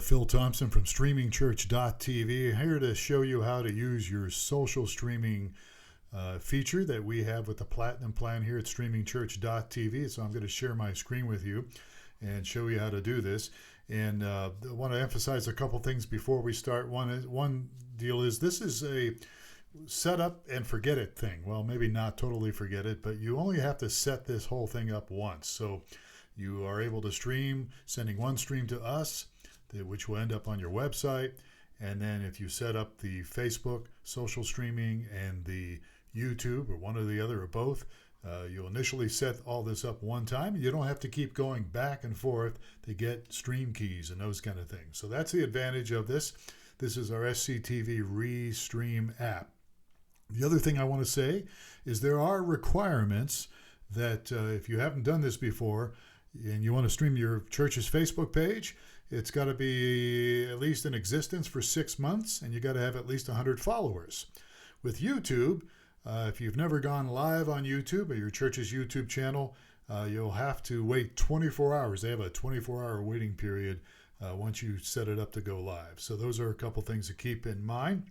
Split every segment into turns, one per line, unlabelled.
Phil Thompson from StreamingChurch.tv, here to show you how to use your social streaming feature that we have with the Platinum plan here at StreamingChurch.tv. So I'm going to share my screen with you and show you how to do this. And I want to emphasize a couple things before we start. One deal is this is a set up and forget it thing. Well, maybe not totally forget it, but you only have to set this whole thing up once. So you are able to stream, sending one stream to us, which will end up on your website. And then if you set up the Facebook social streaming and the YouTube or one or the other or both, you'll initially set all this up one time. You don't have to keep going back and forth to get stream keys and those kind of things. So that's the advantage of this. This is our SCTV Restream app. The other thing I want to say is there are requirements that if you haven't done this before and you want to stream your church's Facebook page, it's got to be at least in existence for 6 months, and you got to have at least 100 followers. With YouTube, if you've never gone live on YouTube or your church's YouTube channel, you'll have to wait 24 hours. They have a 24-hour waiting period once you set it up to go live. So those are a couple things to keep in mind.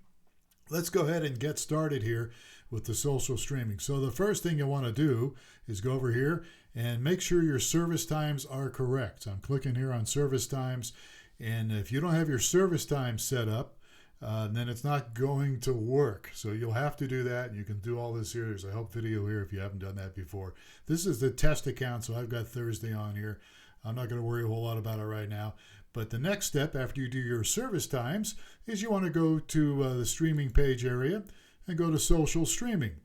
Let's go ahead and get started here with the social streaming. So the first thing you want to do is go over here and make sure your service times are correct. I'm clicking here on service times, and if you don't have your service times set up, then it's not going to work. So you'll have to do that. You can do all this here. There's a help video here if you haven't done that before. This is the test account, so I've got Thursday on here. I'm not going to worry a whole lot about it right now. But the next step after you do your service times is you want to go to the streaming page area and go to social streaming.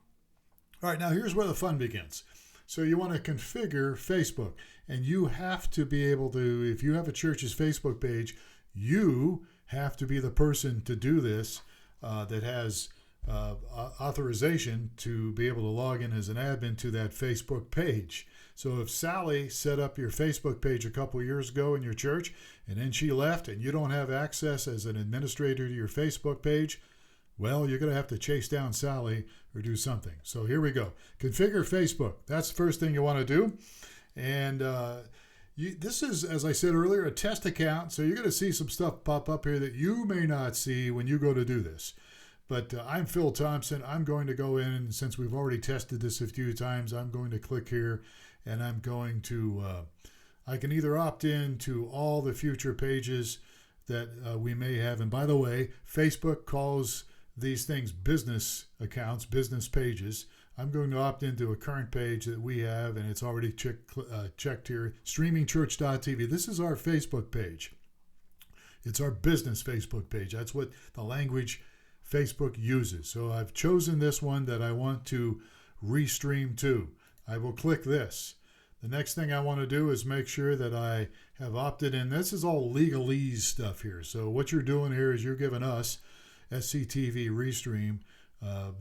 All right, now here's where the fun begins. So you want to configure Facebook, and you have to be able to, if you have a church's Facebook page, you have to be the person to do this that has authorization to be able to log in as an admin to that Facebook page. So if Sally set up your Facebook page a couple years ago in your church, and then she left and you don't have access as an administrator to your Facebook page, well, you're going to have to chase down Sally or do something. So here we go. Configure Facebook. That's the first thing you want to do. And this is, as I said earlier, a test account. So you're going to see some stuff pop up here that you may not see when you go to do this. But I'm Phil Thompson. I'm going to go in, and since we've already tested this a few times, I'm going to click here, and I'm going to, I can either opt in to all the future pages that we may have. And by the way, Facebook calls these things business accounts, business pages. I'm going to opt into a current page that we have, and it's already checked here, StreamingChurch.tv. This is our Facebook page. It's our business Facebook page. That's what the language Facebook uses. So I've chosen this one that I want to restream to. I will click this. The next thing I want to do is make sure that I have opted in. This is all legalese stuff here. So what you're doing here is you're giving us, SCTV Restream,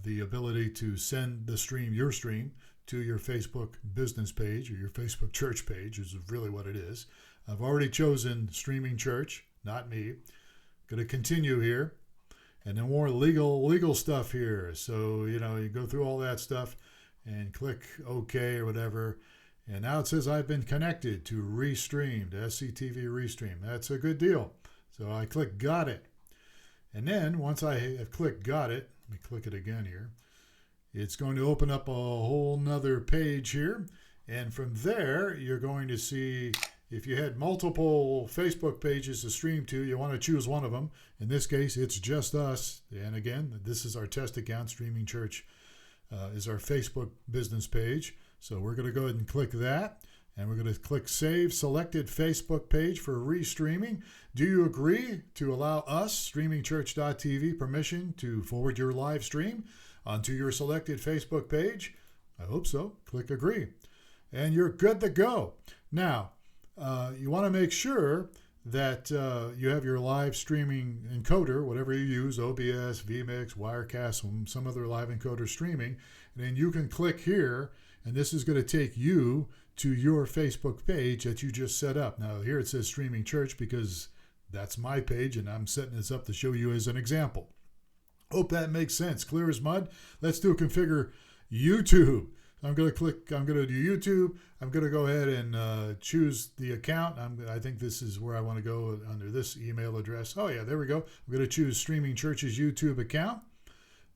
the ability to send the stream, your stream, to your Facebook business page or your Facebook church page, is really what it is. I've already chosen Streaming Church, not me. Going to continue here. And then more legal stuff here. So, you go through all that stuff and click OK or whatever. And now it says I've been connected to Restream, to SCTV Restream. That's a good deal. So I click Got It. And then once I have clicked Got It, let me click it again here. It's going to open up a whole nother page here. And from there, you're going to see, if you had multiple Facebook pages to stream to, you want to choose one of them. In this case, it's just us. And again, this is our test account. Streaming Church is our Facebook business page. So we're going to go ahead and click that. And we're going to click Save Selected Facebook Page for Restreaming. Do you agree to allow us, StreamingChurch.tv, permission to forward your live stream onto your selected Facebook page? I hope so. Click Agree. And you're good to go. Now, you want to make sure that you have your live streaming encoder, whatever you use, OBS, vMix, Wirecast, some other live encoder streaming. And then you can click here, and this is going to take you to your Facebook page that you just set up. Now, here it says Streaming Church because that's my page, and I'm setting this up to show you as an example. Hope that makes sense. Clear as mud. Let's do Configure YouTube. I'm going to do YouTube. I'm going to go ahead and choose the account. I think this is where I want to go under this email address. Oh yeah, there we go. I'm going to choose StreamingChurch's YouTube account.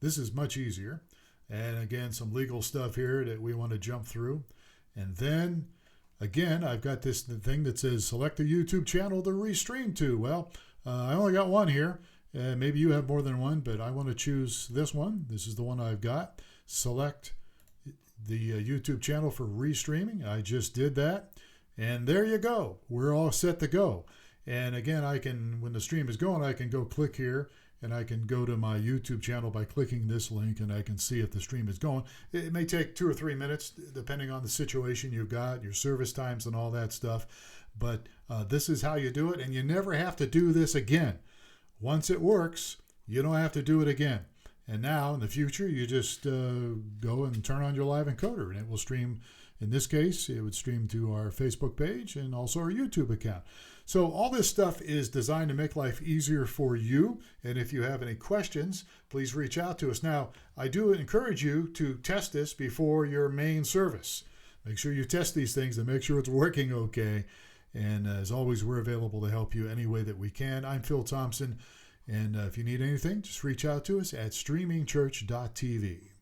This is much easier. And again, some legal stuff here that we want to jump through. And then again, I've got this thing that says select the YouTube channel to restream to. Well, I only got one here. Maybe you have more than one, but I want to choose this one. This is the one I've got. Select the YouTube channel for restreaming. I just did that. And there you go. We're all set to go. And again, when the stream is going, I can go click here and I can go to my YouTube channel by clicking this link and I can see if the stream is going. It may take 2 or 3 minutes depending on the situation you've got, your service times and all that stuff. But this is how you do it, and you never have to do this again. Once it works, you don't have to do it again. And now in the future, you just go and turn on your live encoder and it will stream. In this case, it would stream to our Facebook page and also our YouTube account. So all this stuff is designed to make life easier for you. And if you have any questions, please reach out to us. Now, I do encourage you to test this before your main service. Make sure you test these things and make sure it's working okay. And as always, we're available to help you any way that we can. I'm Phil Thompson. And if you need anything, just reach out to us at streamingchurch.tv.